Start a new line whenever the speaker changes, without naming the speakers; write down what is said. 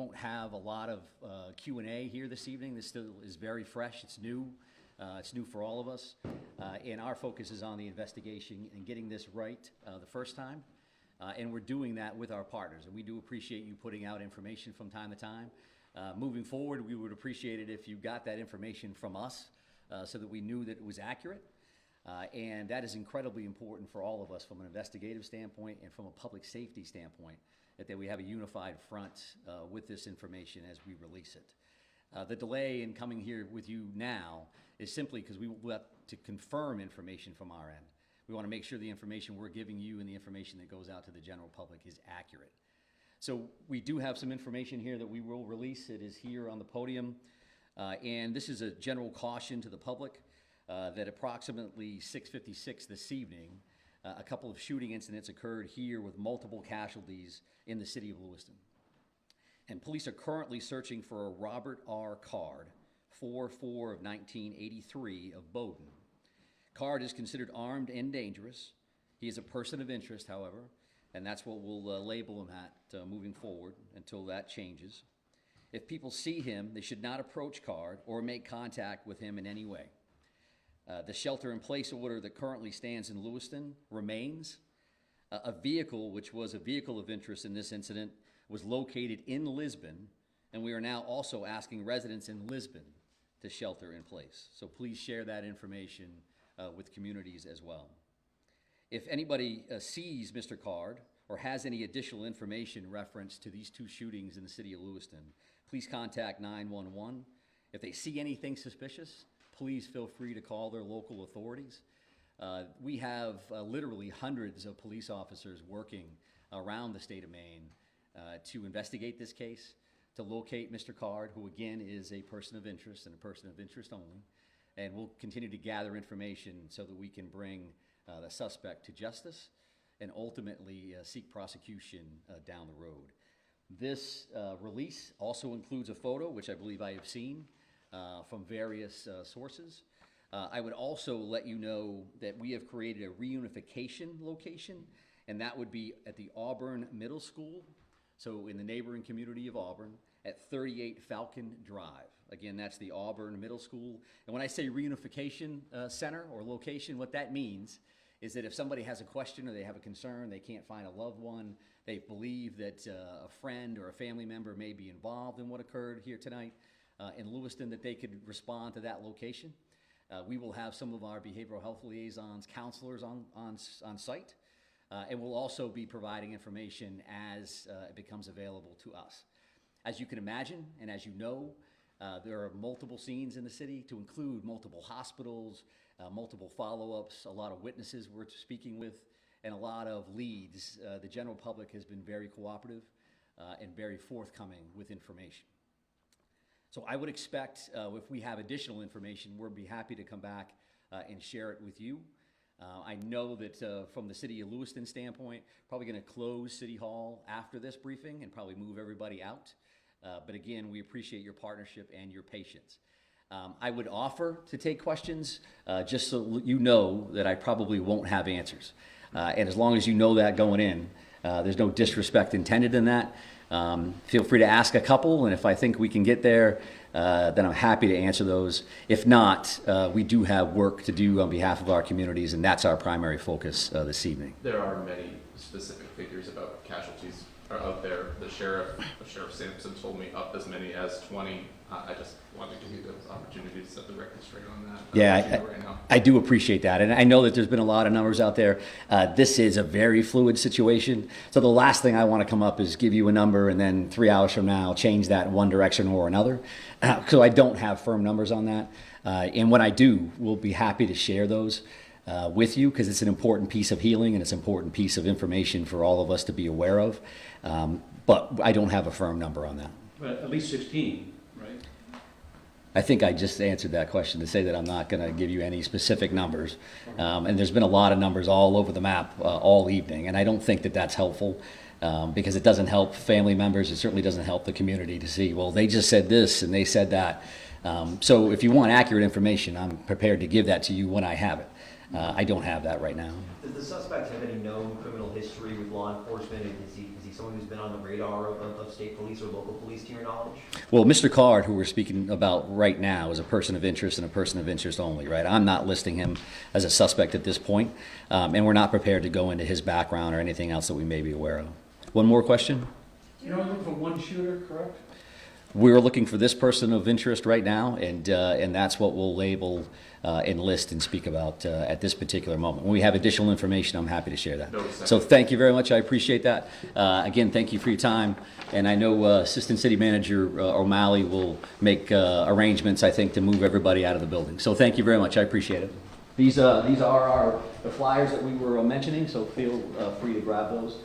don't have a lot of Q&A here this evening. This still is very fresh. It's new. It's new for all of us. And our focus is on the investigation and getting this right the first time. And we're doing that with our partners. And we do appreciate you putting out information from time to time. Moving forward, we would appreciate it if you got that information from us so that we knew that it was accurate. And that is incredibly important for all of us from an investigative standpoint and from a public safety standpoint, that we have a unified front with this information as we release it. The delay in coming here with you now is simply because we want to confirm information from our end. We want to make sure the information we're giving you and the information that goes out to the general public is accurate. So we do have some information here that we will release. It is here on the podium. And this is a general caution to the public that approximately 6:56 this evening, a couple of shooting incidents occurred here with multiple casualties in the city of Lewiston. And police are currently searching for a Robert R. Card, 4/4 of 1983 of Bowdoin. Card is considered armed and dangerous. He is a person of interest, however, and that's what we'll label him at moving forward until that changes. If people see him, they should not approach Card or make contact with him in any way. The shelter-in-place order that currently stands in Lewiston remains. A vehicle, which was a vehicle of interest in this incident, was located in Lisbon, and we are now also asking residents in Lisbon to shelter in place. So please share that information with communities as well. If anybody sees Mr. Card or has any additional information reference to these two shootings in the city of Lewiston, please contact 911. If they see anything suspicious, please feel free to call their local authorities. We have literally hundreds of police officers working around the state of Maine to investigate this case, to locate Mr. Card, who again is a person of interest and a person of interest only. And we'll continue to gather information so that we can bring the suspect to justice and ultimately seek prosecution down the road. This release also includes a photo, which I believe I have seen from various sources. I would also let you know that we have created a reunification location, and that would be at the Auburn Middle School, so in the neighboring community of Auburn, at 38 Falcon Drive. Again, that's the Auburn Middle School. And when I say reunification center or location, what that means is that if somebody has a question or they have a concern, they can't find a loved one, they believe that a friend or a family member may be involved in what occurred here tonight in Lewiston, that they could respond to that location. We will have some of our behavioral health liaisons, counselors on site, and we'll also be providing information as it becomes available to us. As you can imagine, and as you know, there are multiple scenes in the city, to include multiple hospitals, multiple follow-ups, a lot of witnesses we're speaking with, and a lot of leads. The general public has been very cooperative and very forthcoming with information. So I would expect if we have additional information, we'll be happy to come back and share it with you. I know that from the city of Lewiston standpoint, probably going to close City Hall after this briefing and probably move everybody out. But again, we appreciate your partnership and your patience. I would offer to take questions just so you know that I probably won't have answers. And as long as you know that going in, there's no disrespect intended in that. Feel free to ask a couple, and if I think we can get there, then I'm happy to answer those. If not, we do have work to do on behalf of our communities, and that's our primary focus this evening.
There are many specific figures about casualties are out there. Sheriff Sampson told me up as many as 20. I just wanted to give you the opportunity to set the record straight on that.
Yeah, I do appreciate that. And I know that there's been a lot of numbers out there. This is a very fluid situation. So the last thing I want to come up is give you a number and then 3 hours from now change that in one direction or another. So I don't have firm numbers on that. And when I do, we'll be happy to share those with you, because it's an important piece of healing and it's an important piece of information for all of us to be aware of. But I don't have a firm number on that.
But at least 16, right?
I think I just answered that question to say that I'm not going to give you any specific numbers. And there's been a lot of numbers all over the map all evening, and I don't think that that's helpful because it doesn't help family members. It certainly doesn't help the community to see, well, they just said this and they said that. So if you want accurate information, I'm prepared to give that to you when I have it. I don't have that right now.
Does the suspect have any known criminal history with law enforcement? And is he someone who's been on the radar of state police or local police, to your knowledge?
Well, Mr. Card, who we're speaking about right now, is a person of interest and a person of interest only, right? I'm not listing him as a suspect at this point, and we're not prepared to go into his background or anything else that we may be aware of. One more question?
You're only looking for one shooter, correct?
We're looking for this person of interest right now, and that's what we'll label and list and speak about at this particular moment. When we have additional information, I'm happy to share that. So thank you very much. I appreciate that. Again, thank you for your time. And I know Assistant City Manager O'Malley will make arrangements, I think, to move everybody out of the building. So thank you very much. I appreciate it. These are the flyers that we were mentioning, so feel free to grab those.